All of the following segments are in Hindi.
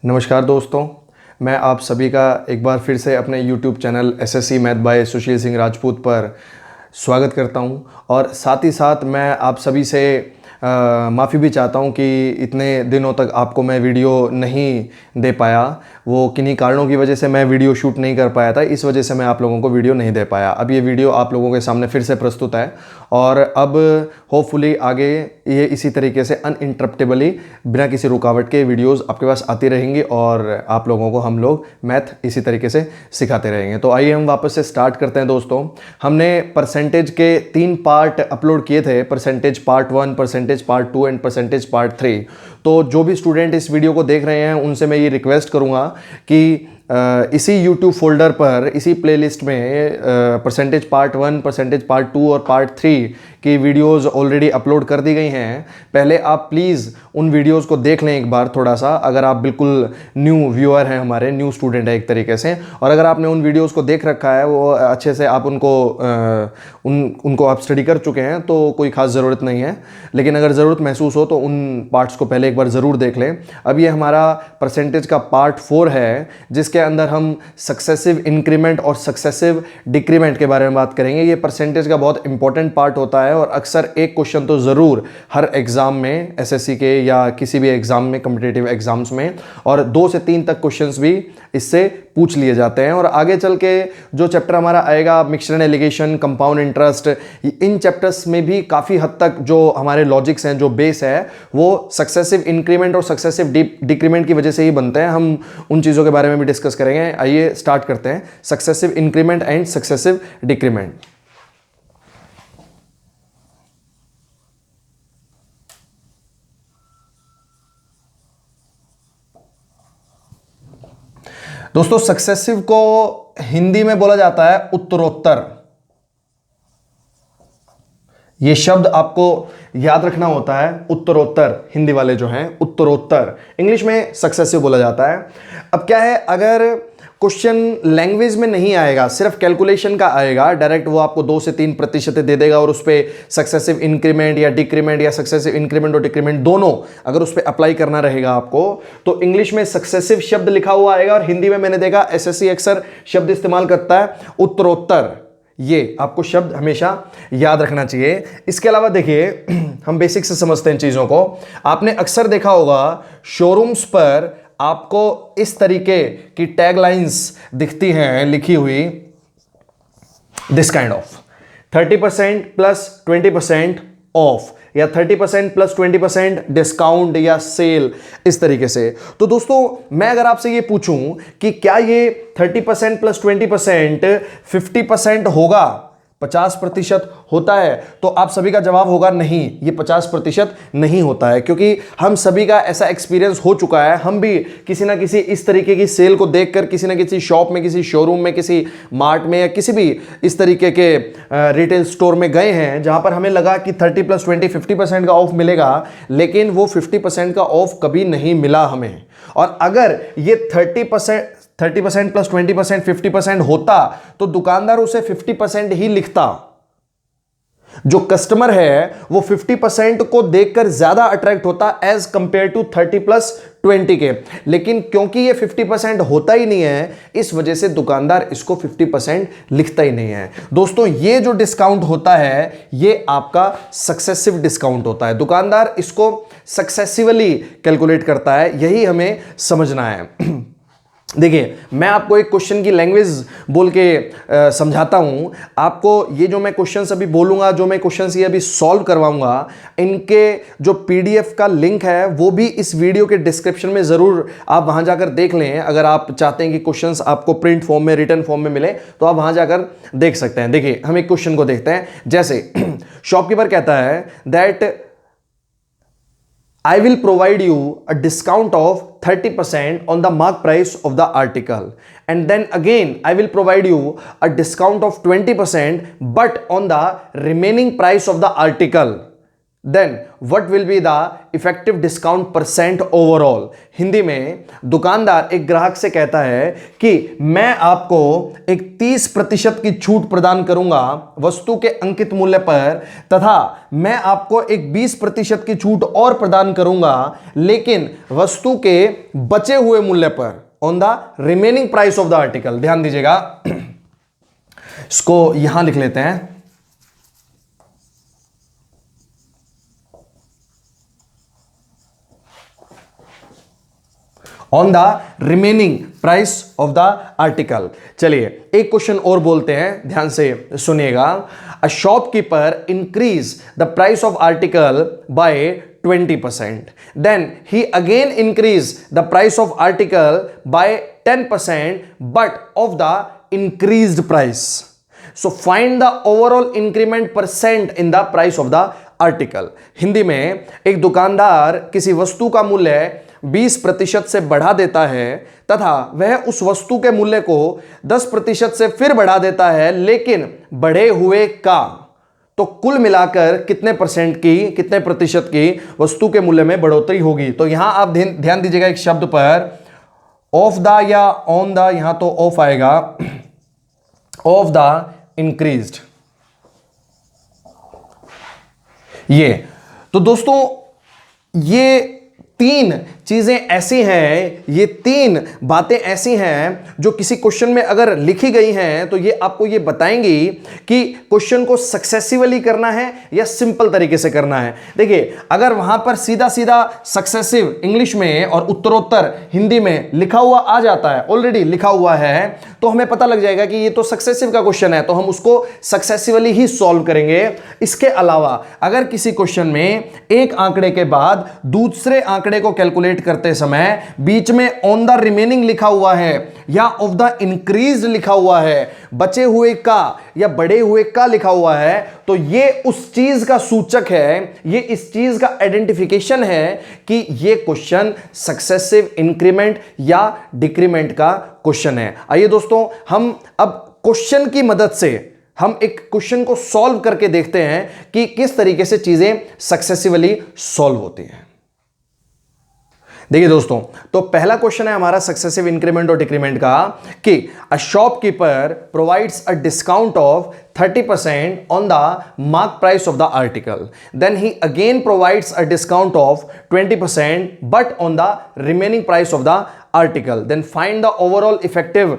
नमस्कार दोस्तों, मैं आप सभी का एक बार फिर से अपने YouTube channel SSC math by Sushil Singh Rajput पर स्वागत करता हूं। और साथ ही साथ मैं आप सभी से माफ़ी भी चाहता हूं कि इतने दिनों तक आपको मैं वीडियो नहीं दे पाया। वो किन्हीं कारणों की वजह से मैं वीडियो शूट नहीं कर पाया था, इस वजह से मैं आप लोगों को वीडियो नहीं दे पाया। अब ये वीडियो आप लोगों के सामने फिर से प्रस्तुत है और अब होपफुली आगे ये इसी तरीके से अनइंटरप्टेबली बिना किसी रुकावट के वीडियोस आपके पास आती रहेंगी और आप लोगों को हम लोग मैथ इसी तरीके से सिखाते रहेंगे। तो आइए हम वापस से स्टार्ट करते हैं दोस्तों। हमने परसेंटेज के 3 पार्ट अपलोड किए थे, percentage part 1, percentage part 2 and percentage part 3। तो जो भी स्टूडेंट इस वीडियो को देख रहे हैं उनसे मैं ये रिक्वेस्ट करूँगा कि इसी YouTube फोल्डर पर, इसी प्लेलिस्ट में परसेंटेज पार्ट 1, परसेंटेज पार्ट 2 और पार्ट 3 की वीडियोस ऑलरेडी अपलोड कर दी गई हैं। पहले आप प्लीज़ उन वीडियोस को देख लें एक बार थोड़ा सा, अगर आप बिल्कुल न्यू व्यूअर हैं, हमारे न्यू स्टूडेंट है एक तरीके से। और अगर आपने उन वीडियोस को देख रखा है, वो अच्छे से आप उनको आप स्टडी कर चुके हैं, तो कोई ख़ास ज़रूरत नहीं है। लेकिन अगर ज़रूरत महसूस हो तो उन पार्ट्स को पहले एक बार ज़रूर देख लें। अब ये हमारा परसेंटेज का पार्ट 4 है, जिसके अंदर हम सक्सेसिव इंक्रीमेंट और सक्सेसिव डिक्रीमेंट के बारे में बात करेंगे। ये परसेंटेज का बहुत इंपॉर्टेंट पार्ट होता है और अक्सर एक क्वेश्चन तो ज़रूर हर एग्ज़ाम में, एसएससी के या किसी भी एग्ज़ाम में, कॉम्पिटिटिव एग्ज़ाम्स में, और 2 से 3 तक क्वेश्चंस भी इससे पूछ लिए जाते हैं। और आगे चल के जो चैप्टर हमारा आएगा, mixture and allegation, compound interest, in chapters में भी काफ़ी हद तक जो हमारे लॉजिक्स हैं, जो बेस है, वो सक्सेसिव इंक्रीमेंट और सक्सेसिव डिक्रीमेंट की वजह से ही बनते हैं। हम उन चीज़ों के बारे में भी डिस्कस करेंगे। आइए स्टार्ट करते हैं, successive increment and successive decrement. दोस्तों, सक्सेसिव को हिंदी में बोला जाता है उत्तरोत्तर। ये शब्द आपको याद रखना होता है, उत्तरोत्तर। हिंदी वाले जो हैं उत्तरोत्तर, इंग्लिश में सक्सेसिव बोला जाता है। अब क्या है, अगर क्वेश्चन लैंग्वेज में नहीं आएगा, सिर्फ कैलकुलेशन का आएगा, डायरेक्ट वो आपको 2 से 3% दे देगा और उस पर सक्सेसिव इंक्रीमेंट या डिक्रीमेंट या सक्सेसिव इंक्रीमेंट और डिक्रीमेंट दोनों अगर उस पर अप्लाई करना रहेगा आपको, तो इंग्लिश में सक्सेसिव शब्द लिखा हुआ आएगा और हिंदी में मैंने देखा एसएससी अक्सर शब्द इस्तेमाल करता है उत्तरोत्तर। ये आपको शब्द हमेशा याद रखना चाहिए। इसके अलावा देखिए, हम बेसिक से समझते हैं चीज़ों को। आपने अक्सर देखा होगा शोरूम्स पर आपको इस तरीके की टैगलाइंस दिखती हैं लिखी हुई, this kind of 30% plus 20% of, या 30% प्लस 20% डिस्काउंट या सेल, इस तरीके से। तो दोस्तों, मैं अगर आपसे ये पूछूं कि क्या ये 30% प्लस 20% 50% होगा, 50% होता है, तो आप सभी का जवाब होगा नहीं, ये 50% नहीं होता है। क्योंकि हम सभी का ऐसा एक्सपीरियंस हो चुका है, हम भी किसी ना किसी इस तरीके की सेल को देखकर किसी ना किसी शॉप में, किसी शोरूम में, किसी मार्ट में या किसी भी इस तरीके के रिटेल स्टोर में गए हैं जहां पर हमें लगा कि 30 प्लस 20 50% का ऑफ मिलेगा, लेकिन वो 50% का ऑफ कभी नहीं मिला हमें। और अगर ये 30% प्लस 20% 50% होता तो दुकानदार उसे 50% ही लिखता। जो कस्टमर है वो 50% को देखकर ज्यादा अट्रैक्ट होता एज कंपेयर टू 30 प्लस 20 के। लेकिन क्योंकि ये 50% होता ही नहीं है, इस वजह से दुकानदार इसको 50% लिखता ही नहीं है। दोस्तों, ये जो डिस्काउंट होता है ये आपका सक्सेसिव डिस्काउंट होता है। दुकानदार इसको सक्सेसिवली कैलकुलेट करता है, यही हमें समझना है। देखिए, मैं आपको एक क्वेश्चन की लैंग्वेज बोल के समझाता हूं आपको। ये जो मैं क्वेश्चंस अभी बोलूंगा, जो मैं क्वेश्चंस ये अभी सॉल्व करवाऊंगा, इनके जो पीडीएफ का लिंक है वो भी इस वीडियो के डिस्क्रिप्शन में जरूर आप वहां जाकर देख लें। अगर आप चाहते हैं कि क्वेश्चंस आपको प्रिंट फॉर्म में, रिटन फॉर्म में मिले, तो आप वहां जाकर देख सकते हैं। देखिए, हम एक क्वेश्चन को देखते हैं। जैसे शॉपकीपर कहता है that I will provide you a discount of 30% on the mark price of the article, and then again I will provide you a discount of 20% but on the remaining price of the article. Then what will be the effective discount percent overall. Hindi में दुकानदार एक ग्राहक से कहता है कि मैं आपको एक 30% की छूट प्रदान करूंगा वस्तु के अंकित मूल्य पर, तथा मैं आपको एक 20% की छूट और प्रदान करूंगा लेकिन वस्तु के बचे हुए मूल्य पर, on the remaining price of the article. ध्यान दीजिएगा, इसको यहां लिख लेते हैं। On the remaining price of the article. चलिए एक क्वेश्चन और बोलते हैं, ध्यान से सुनिएगा। A shopkeeper increase the price of article by 20%. Then he again increased the price of article by 10%, but of the increased price. So find the overall increment percent in the price of the article. Hindi में एक दुकानदार किसी वस्तु का मूल्य 20% से बढ़ा देता है तथा वह उस वस्तु के मूल्य को 10% से फिर बढ़ा देता है, लेकिन बढ़े हुए का, तो कुल मिलाकर कितने प्रतिशत की वस्तु के मूल्य में बढ़ोतरी होगी। तो यहां आप ध्यान दीजिएगा एक शब्द पर, ऑफ द या ऑन द, यहां तो ऑफ आएगा, ऑफ द इंक्रीज्ड। ये तो दोस्तों ये तीन चीजें ऐसी हैं, ये तीन बातें ऐसी हैं जो किसी क्वेश्चन में अगर लिखी गई हैं तो ये आपको ये बताएंगी कि क्वेश्चन को सक्सेसिवली करना है या सिंपल तरीके से करना है। देखिए अगर वहां पर सीधा सीधा सक्सेसिव इंग्लिश में और उत्तरोत्तर हिंदी में लिखा हुआ आ जाता है, ऑलरेडी लिखा हुआ है, तो हमें पता लग जाएगा कि ये तो सक्सेसिव का क्वेश्चन है, तो हम उसको सक्सेसिवली ही सॉल्व करेंगे। इसके अलावा अगर किसी क्वेश्चन में एक आंकड़े के बाद दूसरे आंकड़े को कैलकुलेट करते समय बीच में ऑन द रिमेनिंग लिखा हुआ है या ऑफ द इंक्रीज लिखा हुआ है, बचे हुए का या बढ़े हुए का लिखा हुआ है, तो ये उस चीज का सूचक है, ये इस चीज का आइडेंटिफिकेशन है कि ये क्वेश्चन सक्सेसिव इंक्रीमेंट या डिक्रीमेंट का क्वेश्चन है। आइए दोस्तों हम अब क्वेश्चन की मदद से हम एक क्वेश्चन को सॉल्व करके देखते हैं कि किस तरीके से चीजें सक्सेसिवली सॉल्व होती हैं। देखिए दोस्तों, तो पहला क्वेश्चन है हमारा सक्सेसिव इंक्रीमेंट और डिक्रीमेंट का कि a shopkeeper provides a discount of 30% on the mark price of the article. Then he again provides a discount of 20% but on the remaining price of the article. Then find the overall effective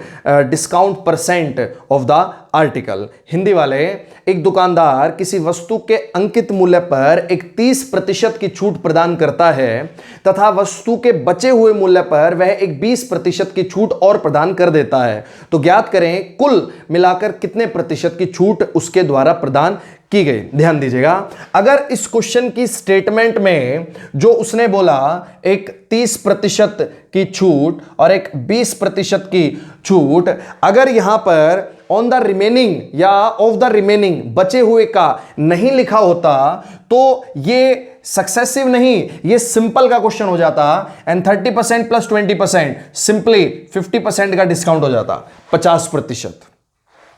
discount percent of the article. Hindi वाले, एक दुकानदार किसी वस्तु के अंकित मूल्य पर एक 30% की छूट प्रदान करता है तथा वस्तु के बचे हुए मूल्य पर वह एक 20% की छूट और प्रदान कर देता है। तो ज्ञात करें कुल मिलाकर कितने प्रतिशत की छूट उसके द्वारा प्रदान की गई। ध्यान दीजिएगा, अगर इस क्वेश्चन की स्टेटमेंट में जो उसने बोला एक 30% की छूट और एक 20% की छूट, अगर यहां पर ऑन द रिमेनिंग या ऑफ द रिमेनिंग बचे हुए का नहीं लिखा होता तो ये सक्सेसिव नहीं, ये सिंपल का क्वेश्चन हो जाता एंड 30% प्लस 20% सिंपली 50% का डिस्काउंट हो जाता, 50%।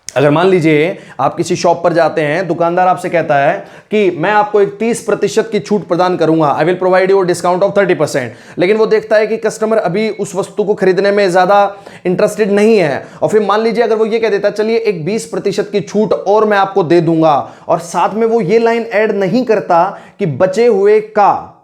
अगर मान लीजिए आप किसी शॉप पर जाते हैं, दुकानदार आपसे कहता है कि मैं आपको एक 30% की छूट प्रदान करूंगा, I will provide you discount of 30%, लेकिन वो देखता है कि कस्टमर अभी उस वस्तु को खरीदने में ज्यादा इंटरेस्टेड नहीं है, और फिर मान लीजिए अगर वो ये कह देता है चलिए एक 20% की छूट और मैं आपको दे दूंगा, और साथ में वो ये लाइन ऐड नहीं करता कि बचे हुए का,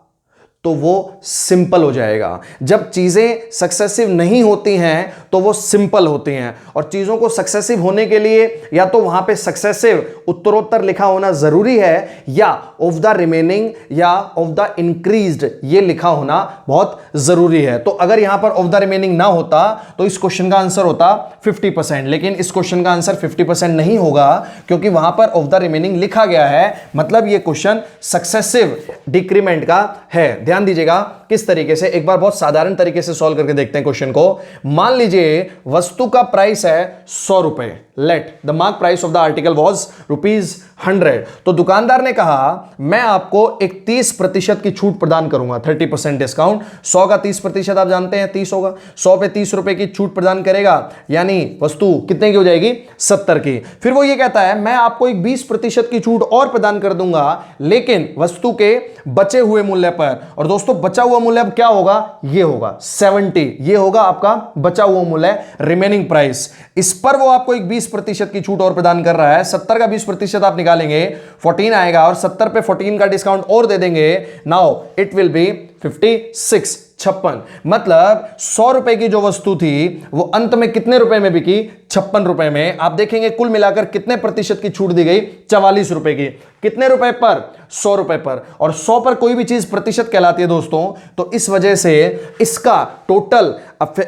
तो वो सिंपल हो जाएगा। जब चीजें सक्सेसिव नहीं होती हैं तो वो सिंपल होती हैं, और चीजों को सक्सेसिव होने के लिए या तो वहां पे सक्सेसिव उत्तरोत्तर लिखा होना जरूरी है या ऑफ द रिमेनिंग या ऑफ द इंक्रीज्ड ये लिखा होना बहुत जरूरी है। तो अगर यहां पर ऑफ द रिमेनिंग ना होता तो इस क्वेश्चन का आंसर होता 50%, लेकिन इस क्वेश्चन का आंसर 50% नहीं होगा क्योंकि वहां पर ऑफ द रिमेनिंग लिखा गया है, मतलब ये क्वेश्चन सक्सेसिव डिक्रीमेंट का है। ध्यान दीजिएगा कि किस तरीके से, एक बार बहुत साधारण तरीके से सॉल्व करके देखते हैं क्वेश्चन को। मान लीजिए वस्तु का प्राइस है 100 रुपए, let the mark price of the article was ₹100। तो दुकानदार ने कहा मैं आपको एक 30% की छूट प्रदान करूंगा, 30% डिस्काउंट। 100 का 30% आप जानते हैं 30 होगा, 100 पे 30 रुपए की छूट प्रदान करेगा, यानी वस्तु कितने की हो जाएगी, 70 की। फिर वो ये कहता है मैं आपको एक 20% की छूट और प्रदान कर दूंगा, लेकिन वस्तु के बचे हुए मूल्य पर। और दोस्तों बचा हुआ मूल्य अब क्या होगा, ये होगा 70, ये होगा आपका बचा हुआ मूल्य, रिमेनिंग प्राइस। इस पर वो आपको एक 20% की छूट और प्रदान कर रहा है। 70 का 20% आप निकालेंगे 14 आएगा, और 70 पे 14 का डिस्काउंट और दे देंगे, नाउ इट विल बी 56, 56। मतलब 100 रुपए की जो वस्तु थी वो अंत में कितने रुपए में बिकी, 56 रुपए में। आप देखेंगे कुल मिलाकर कितने प्रतिशत की छूट दी गई, 44 रुपए की। कितने रुपए पर, 100 रुपए पर। और 100 पर कोई भी चीज प्रतिशत कहलाती है दोस्तों, तो इस वजह से इसका टोटल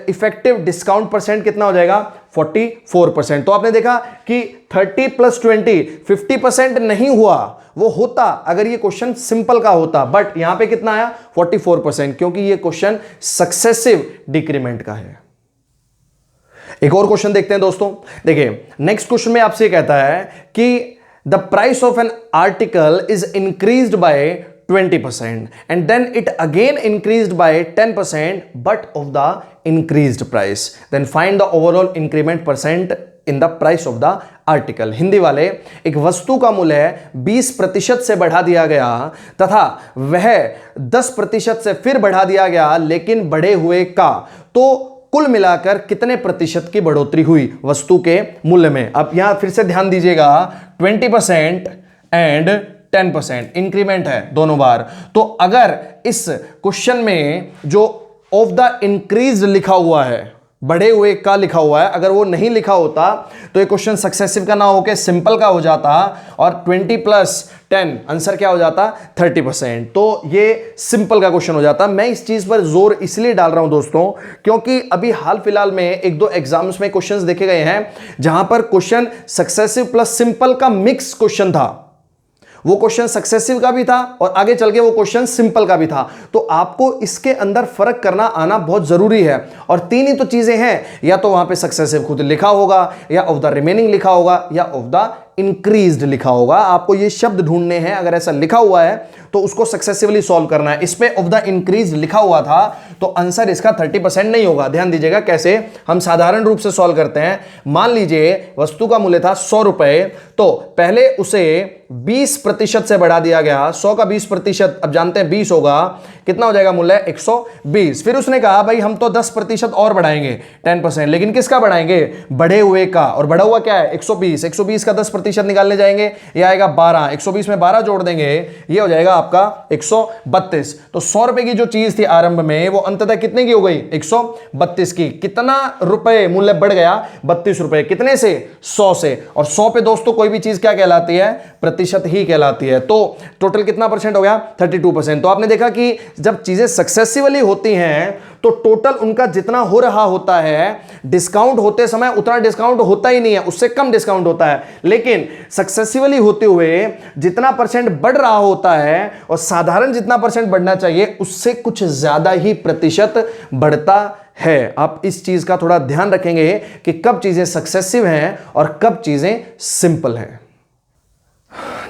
इफेक्टिव डिस्काउंट परसेंट कितना हो जाएगा, 44%। तो आपने देखा कि 30 + 20 50% नहीं हुआ, वो होता अगर ये क्वेश्चन सिंपल का होता, बट यहां पे कितना आया, 44%, क्योंकि ये क्वेश्चन सक्सेसिव डिक्रीमेंट का है। एक और क्वेश्चन देखते हैं दोस्तों। देखिए नेक्स्ट क्वेश्चन में आपसे कहता है कि the price of an article is increased by 20% and then it again increased by 10% but of the increased price, then find the overall increment percent in the price of the article। Hindi वाले, एक वस्तु का मूल्य 20% से बढ़ा दिया गया तथा वह 10% से फिर बढ़ा दिया गया, लेकिन बढ़े हुए का, तो कुल मिलाकर कितने प्रतिशत की बढ़ोतरी हुई वस्तु के मूल्य में। अब यहां फिर से ध्यान दीजिएगा, 20% एंड 10% इंक्रीमेंट है दोनों बार। तो अगर इस क्वेश्चन में जो ऑफ द इंक्रीज लिखा हुआ है, बढ़े हुए का लिखा हुआ है, अगर वो नहीं लिखा होता तो ये क्वेश्चन सक्सेसिव का ना होकर सिंपल का हो जाता, और 20 + 10 आंसर क्या हो जाता, 30%। तो ये सिंपल का क्वेश्चन हो जाता। मैं इस चीज पर जोर इसलिए डाल रहा हूं दोस्तों, क्योंकि अभी हाल फिलहाल में 1-2 एग्जाम्स में क्वेश्चंस देखे गए हैं जहां पर क्वेश्चन सक्सेसिव प्लस सिंपल का मिक्स क्वेश्चन था। वो क्वेश्चन सक्सेसिव का भी था और आगे चल के वो क्वेश्चन सिंपल का भी था। तो आपको इसके अंदर फर्क करना आना बहुत जरूरी है। और 3 ही तो चीजें हैं, या तो वहां पे सक्सेसिव खुद लिखा होगा, या ऑफ द रिमेनिंग लिखा होगा, या ऑफ द इंक्रीज्ड लिखा होगा। आपको ये शब्द ढूंढने हैं, अगर ऐसा लिखा हुआ है तो उसको सक्सेसिवली सॉल्व करना है। इस पे ऑफ द इंक्रीज लिखा हुआ था तो आंसर इसका 30% नहीं होगा। ध्यान दीजिएगा कैसे हम साधारण रूप से सॉल्व करते हैं। मान लीजिए वस्तु का मूल्य था 100 रुपए, तो पहले उसे 20% से बढ़ा दिया गया। 100 का 20%, अब जानते हैं 20 होगा, कितना हो जाएगा मूल्य, 120। फिर उसने कहा भाई हम तो 10% और बढ़ाएंगे, 10%, लेकिन किसका बढ़ाएंगे, बढ़े हुए का। और बढ़ा हुआ क्या है, 120। 120 का 10% निकालने जाएंगे, ये आएगा 12। 120 में 12 जोड़ देंगे, ये हो जाएगा आपका 132। तो 100 रुपए की जो चीज थी आरंभ में, वो अंततः कितने की हो गई, 132 की। कितना रुपए मूल्य बढ़ गया, 32 रुपए। कितने से, 100 से। और 100 पे दोस्तों कोई भी चीज क्या कहलाती है, प्रतिशत ही कहलाती है। तो टोटल कितना परसेंट हो गया, 32%। तो आपने देखा कि जब चीजें सक्सेसिवली होती हैं तो टोटल उनका जितना हो रहा होता है, डिस्काउंट होते समय उतना डिस्काउंट होता ही नहीं है, उससे कम डिस्काउंट होता है। लेकिन सक्सेसिवली होते हुए जितना परसेंट बढ़ रहा होता है, और साधारण जितना परसेंट बढ़ना चाहिए उससे कुछ ज्यादा ही प्रतिशत बढ़ता है। आप इस चीज का थोड़ा ध्यान रखेंगे कि कब चीजें सक्सेसिव हैं और कब चीजें सिंपल हैं।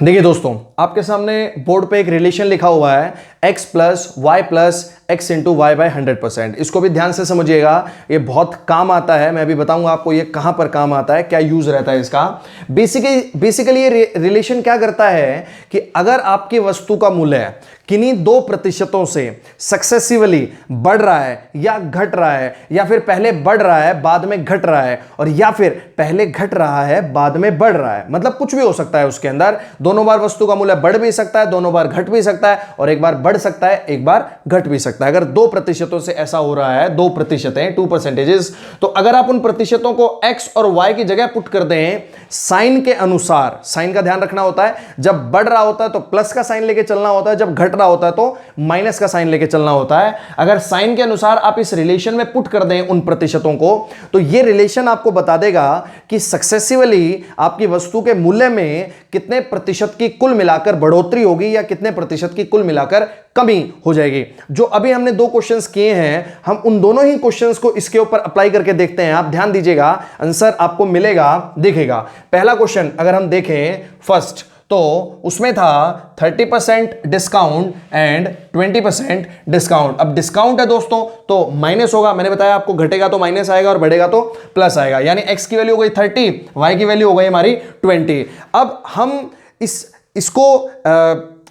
देखिए दोस्तों, आपके सामने बोर्ड पे एक रिलेशन लिखा हुआ है, x + y + x × y / 100%। इसको भी ध्यान से समझिएगा, ये बहुत काम आता है। मैं अभी बताऊंगा आपको ये कहां पर काम आता है, क्या यूज रहता है इसका। बेसिकली ये रिलेशन क्या करता है कि अगर आपकी वस्तु का मूल्य किन्हीं 2% से सक्सेसिवली बढ़ रहा है या घट रहा है, या फिर पहले बढ़ रहा है बाद में घट रहा है, और या फिर पहले घट रहा है बाद में बढ़ रहा है, मतलब कुछ भी हो सकता है उसके अंदर। दोनों बार वस्तु का मूल्य बढ़ भी सकता है, दोनों बार घट भी सकता है, और एक बार बढ़ सकता है, एक बार घट भी सकता है। अगर 2% से ऐसा हो रहा है, 2%, तो अगर आप उन प्रतिशतों को x और y की जगह पुट कर दें साइन के अनुसार, साइन का ध्यान रखना होता है, जब बढ़ रहा होता है तो प्लस का साइन लेके चलना होता है, जब घट रहा होता है तो माइनस का साइन लेके चलना होता है। अगर साइन के अनुसार आप इस रिलेशन में पुट कर दें उन प्रतिशतों को, तो ये रिलेशन आपको बता देगा कि सक्सेसिवली आपकी वस्तु के मूल्य में कितने प्रतिशत की कुल मिलाकर बढ़ोतरी होगी या कितने प्रतिशत की कुल मिलाकर कमी हो जाएगी। जो अभी हमने दो क्वेश्चंस किए हैं, हम उन दोनों ही क्वेश्चंस को इसके ऊपर अप्लाई करके देखते हैं। आप ध्यान दीजिएगा, आंसर आपको मिलेगा, दिखेगा। पहला क्वेश्चन अगर हम देखें फर्स्ट, तो उसमें था 30% डिस्काउंट एंड 20% डिस्काउंट। अब डिस्काउंट है दोस्तों तो माइनस होगा, मैंने बताया आपको, घटेगा तो माइनस आएगा और बढ़ेगा तो प्लस आएगा। यानी x की वैल्यू हो गई 30, y की वैल्यू हो गई हमारी 20। अब हम इसको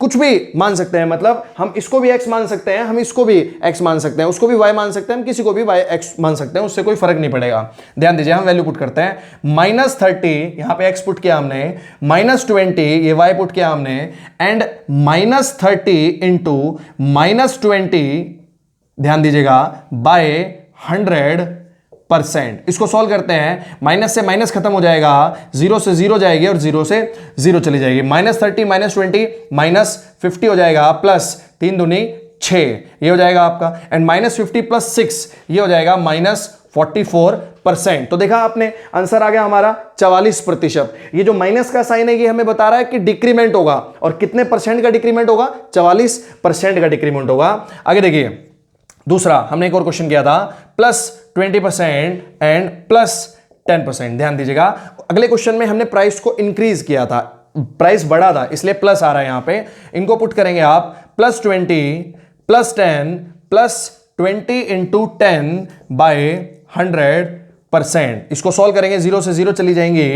कुछ भी मान सकते हैं, मतलब हम इसको भी x मान सकते हैं, हम इसको भी x मान सकते हैं, उसको भी y मान सकते हैं, हम किसी को भी y x मान सकते हैं, उससे कोई फर्क नहीं पड़ेगा। ध्यान दीजिए, हम वैल्यू पुट करते हैं, -30 यहां पे x पुट किया हमने, -20 ये y पुट किया हमने, एंड -30 इंटू -20, ध्यान दीजिएगा, बाय 100%। इसको सॉल्व करते हैं, माइनस से माइनस खत्म हो जाएगा, 0 से 0 जाएगी और 0 से 0 चली जाएगी। -30 -20 -50 हो जाएगा, प्लस 3 दूनी 6 ये हो जाएगा आपका, एंड -50 + 6 ये हो जाएगा -44%। तो देखा आपने, आंसर आ गया हमारा 44%। ये जो माइनस का साइन है ये हमें बता रहा है कि डिक्रीमेंट होगा, और कितने परसेंट का डिक्रीमेंट होगा, 44% का डिक्रीमेंट होगा। आगे देखिए दूसरा, हमने एक और क्वेश्चन किया था, +20% एंड +10%। ध्यान दीजिएगा, अगले क्वेश्चन में हमने प्राइस को इंक्रीज किया था, प्राइस बढ़ा था, इसलिए प्लस आ रहा है यहां पे। इनको पुट करेंगे आप, +20 +10 +20 इंटू 10 बाय 100%। इसको सॉल्व करेंगे, 0 से 0 चली जाएंगी,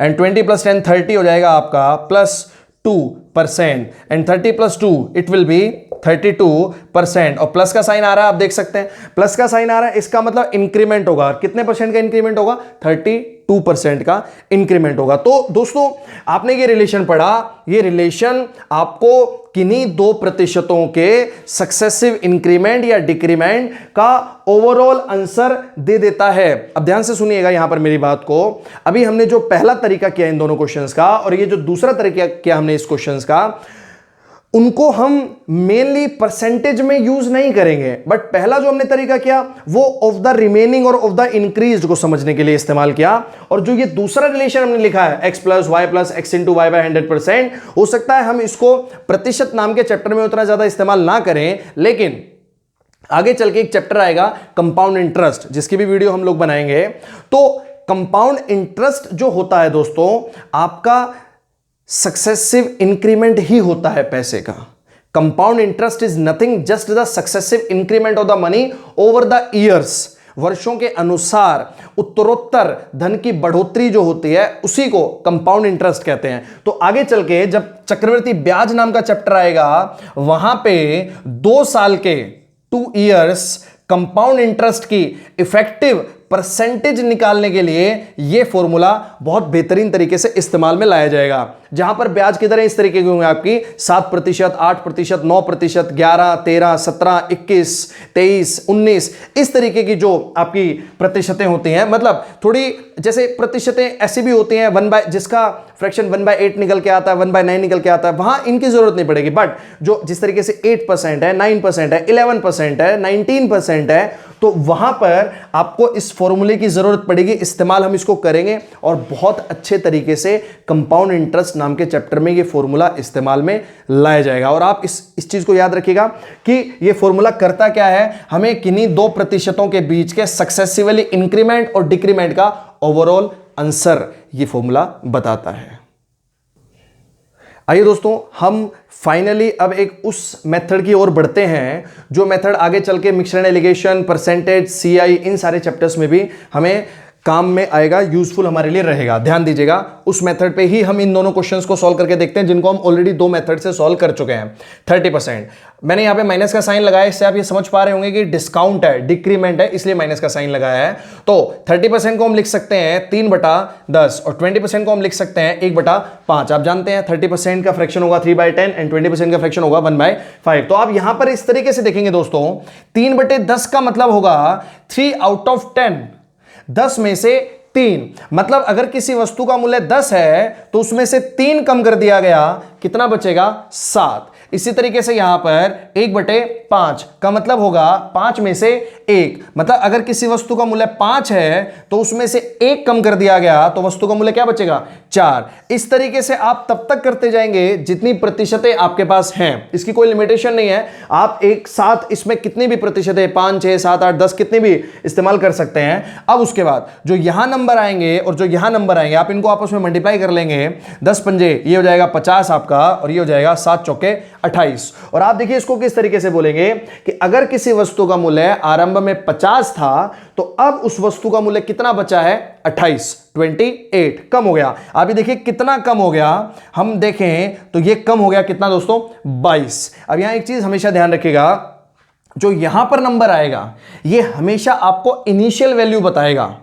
एंड 20 + 10 30 हो जाएगा आपका, +2%, एंड 30 + 2 इट विल बी 32%। और प्लस का साइन आ रहा है, आप देख सकते हैं प्लस का साइन आ रहा है, इसका मतलब इंक्रीमेंट होगा। कितने परसेंट का इंक्रीमेंट होगा, 32% का इंक्रीमेंट होगा। तो दोस्तों आपने ये रिलेशन पढ़ा, ये रिलेशन आपको किन्हीं 2% के सक्सेसिव इंक्रीमेंट या डिक्रीमेंट का ओवरऑल आंसर दे देता है। अब ध्यान से सुनिएगा यहां पर मेरी बात को। अभी हमने जो पहला तरीका किया इन दोनों क्वेश्चंस का, और ये जो दूसरा तरीका किया हमने इस क्वेश्चंस का, उनको हम मेनली परसेंटेज में यूज नहीं करेंगे, बट पहला जो हमने तरीका किया वो ऑफ द रिमेनिंग और ऑफ द इंक्रीज को समझने के लिए इस्तेमाल किया। और जो ये दूसरा रिलेशन हमने लिखा है, x + y + x × y / 100%, हो सकता है हम इसको प्रतिशत नाम के चैप्टर में उतना ज्यादा इस्तेमाल ना करें, लेकिन आगे चल के एक चैप्टर आएगा कंपाउंड इंटरेस्ट, जिसकी भी वीडियो हम लोग बनाएंगे। तो कंपाउंड इंटरेस्ट जो होता है दोस्तों, आपका सक्सेसिव इंक्रीमेंट ही होता है पैसे का। Compound interest is nothing just the successive increment of the money over the years. वर्षों के अनुसार उत्तरोत्तर धन की बढ़ोतरी जो होती है उसी को कंपाउंड इंटरेस्ट कहते हैं। तो आगे चल के जब चक्रवृद्धि ब्याज नाम का चैप्टर आएगा, वहां पे 2 साल के 2 इयर्स कंपाउंड इंटरेस्ट की इफेक्टिव परसेंटेज निकालने के लिए यह फॉर्मूला बहुत बेहतरीन तरीके से इस्तेमाल में लाया जाएगा। जहां पर ब्याज की दरें इस तरीके की होंगी आपकी 7%, 8%, 9%, 11, 13, 17, 21, 23, 19, इस तरीके की जो आपकी प्रतिशतें होती हैं। मतलब थोड़ी जैसे प्रतिशतें ऐसी भी होती हैं जिसका फ्रैक्शन 1/8 निकल के आता है, 1/9 निकल के आता है, वहां इनकी जरूरत नहीं पड़ेगी। बट जो जिस तरीके से 8% है, 9% है, 11% है, 19% है, तो वहां पर आपको इस फॉर्मूले की जरूरत पड़ेगी। इस्तेमाल हम इसको करेंगे और बहुत अच्छे तरीके से कंपाउंड इंटरेस्ट नाम के चैप्टर में ये फॉर्मूला इस्तेमाल में लाया जाएगा। और आप इस चीज को याद रखिएगा कि ये फॉर्मूला करता क्या है, हमें किन्हीं 2% के बीच के सक्सेसिवली इंक्रीमेंट और डिक्रीमेंट का ओवरऑल आंसर ये फॉर्मूला बताता है। आइए दोस्तों, हम फाइनली अब एक उस मेथड की ओर बढ़ते हैं जो मेथड आगे चल के mixture and alligation, percentage, CI, इन सारे चैप्टर्स में भी हमें काम में आएगा, यूजफुल हमारे लिए रहेगा। ध्यान दीजिएगा, उस मेथड पे ही हम इन दोनों क्वेश्चंस को सॉल्व करके देखते हैं जिनको हम ऑलरेडी 2 मेथड से सॉल्व कर चुके हैं। 30%, मैंने यहां पे माइनस का साइन लगाया, इससे आप ये समझ पा रहे होंगे कि डिस्काउंट है, डिक्रीमेंट है, इसलिए माइनस का साइन लगाया है। तो 30% को हम लिख सकते हैं 3/10 और 20% को हम लिख सकते हैं 1/5। आप जानते हैं 30% का फ्रैक्शन होगा 3/10 एंड 20% का फ्रैक्शन होगा 1/5। तो आप यहां पर इस तरीके से देखेंगे दोस्तों, 3/10 का मतलब होगा 3/10, 10 में से 3। मतलब अगर किसी वस्तु का मूल्य 10 है तो उसमें से 3 कम कर दिया गया, कितना बचेगा, 7। इसी तरीके से यहां पर 1/5 का मतलब होगा 5 में से 1, मतलब अगर किसी वस्तु का मूल्य 5 है तो उसमें से 1 कम कर दिया गया तो वस्तु का मूल्य क्या बचेगा, 4। इस तरीके से आप तब तक करते जाएंगे जितनी प्रतिशतें आपके पास हैं, इसकी कोई लिमिटेशन नहीं है। आप एक साथ इसमें कितनी भी प्रतिशतें 5, 6, 7, 8, 10 कितनी भी इस्तेमाल कर सकते हैं। अब उसके बाद जो यहां नंबर आएंगे और जो यहां नंबर आएंगे आप इनको आपस में मल्टीप्लाई कर लेंगे, 10 पंजे ये हो जाएगा 50 आपका, और ये हो जाएगा 7 चौके 28। और आप देखिए इसको किस तरीके से बोलेंगे कि अगर किसी वस्तु का मूल्य आरंभ में 50 था तो अब उस वस्तु का मूल्य कितना बचा है, 28, 28 कम हो गया। आप ये देखिए कितना कम हो गया, हम देखें तो ये कम हो गया कितना दोस्तों, 22। अब यहां एक चीज हमेशा ध्यान रखिएगा, जो यहां पर नंबर आएगा ये हमेशा आपको इनिशियल वैल्यू बताएगा,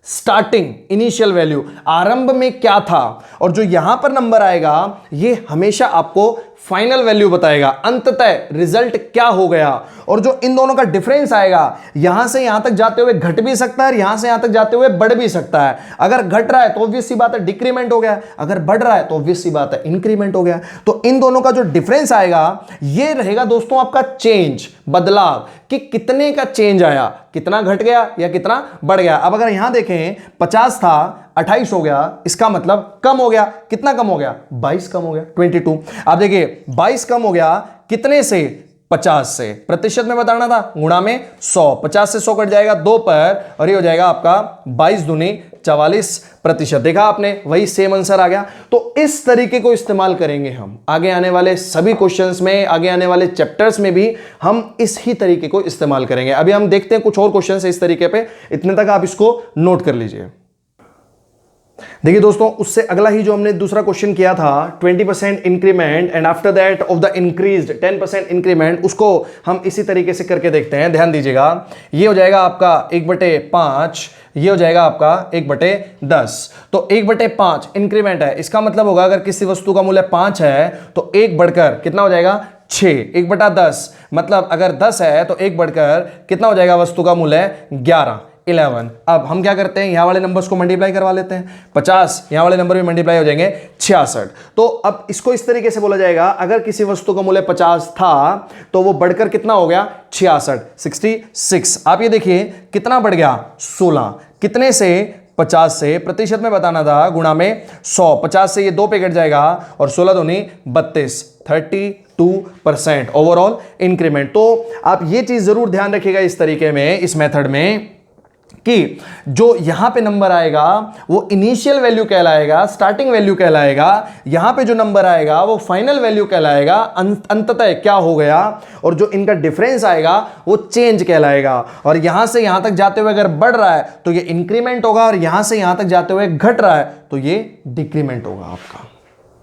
स्टार्टिंग इनिशियल वैल्यू आरंभ में क्या था, और जो यहां पर नंबर आएगा ये हमेशा आपको फाइनल वैल्यू बताएगा, अंततः रिजल्ट क्या हो गया। और जो इन दोनों का डिफरेंस आएगा यहां से यहां तक जाते हुए घट भी सकता है और यहां से यहां तक जाते हुए बढ़ भी सकता है। अगर घट रहा है तो ऑब्वियस सी बात है डिक्रीमेंट हो गया, अगर बढ़ रहा है तो ऑब्वियस सी बात है इंक्रीमेंट हो गया। तो इन दोनों का जो डिफरेंस आएगा ये रहेगा दोस्तों आपका चेंज, बदलाव, कि कितने का चेंज आया, कितना घट गया या कितना बढ़ गया। अब अगर यहां देखें 50 था 28 हो गया, इसका मतलब कम हो गया, कितना कम हो गया, 22 कम हो गया, 22। आप देखिए 22 कम हो गया कितने से, 50 से, प्रतिशत में बताना था, गुणा में 100, 50 से 100 कट जाएगा 2 पर, और ये हो जाएगा आपका 22 दूनी 44%। देखा आपने, वही सेम आंसर आ गया। तो इस तरीके को इस्तेमाल करेंगे हम आगे आने वाले सभी क्वेश्चंस में, आगे आने वाले चैप्टर्स में भी हम इस ही तरीके को इस्तेमाल करेंगे। अभी हम देखते हैं कुछ और क्वेश्चंस इस तरीके पे, इतने तक आप इसको नोट कर लीजिए। देखिए दोस्तों, उससे अगला ही जो हमने दूसरा क्वेश्चन किया था 20% increment and after that of the increased 10% increment, उसको हम इसी तरीके से करके देखते हैं। ध्यान दीजिएगा, ये हो जाएगा आपका 1/5, ये हो जाएगा आपका 1/10। तो 1/5 इंक्रीमेंट है, इसका मतलब होगा अगर किसी वस्तु का मूल्य 5 है तो 1 बढ़कर कितना हो जाएगा, 6। 1/10 मतलब अगर 10 है तो 1 बढ़कर कितना हो जाएगा वस्तु का मूल्य, 11, 11। अब हम क्या करते हैं, यहां वाले नंबर्स को मल्टीप्लाई करवा लेते हैं, 50 यहां वाले नंबर भी मल्टीप्लाई हो जाएंगे, 66। तो अब इसको इस तरीके से बोला जाएगा, अगर किसी वस्तु का मूल्य 50 था तो वो बढ़कर कितना हो गया, 66। आप ये देखिए कितना बढ़ गया, 16, कितने से, 50 से, प्रतिशत में बताना था, गुणा में 100, 50 से ये 2 पे कट जाएगा और 16 दूनी 32, 32% ओवरऑल इंक्रीमेंट। तो आप ये चीज जरूर ध्यान रखिएगा इस तरीके में, इस मेथड में, कि जो यहां पे नंबर आएगा वो इनिशियल वैल्यू कहलाएगा, स्टार्टिंग वैल्यू कहलाएगा, यहां पे जो नंबर आएगा वो फाइनल वैल्यू कहलाएगा, अंततः क्या हो गया, और जो इनका डिफरेंस आएगा वो चेंज कहलाएगा। और यहां से यहां तक जाते हुए अगर बढ़ रहा है तो ये इंक्रीमेंट होगा, और यहां से यहां तक जाते हुए घट रहा है तो ये डिक्रीमेंट होगा आपका।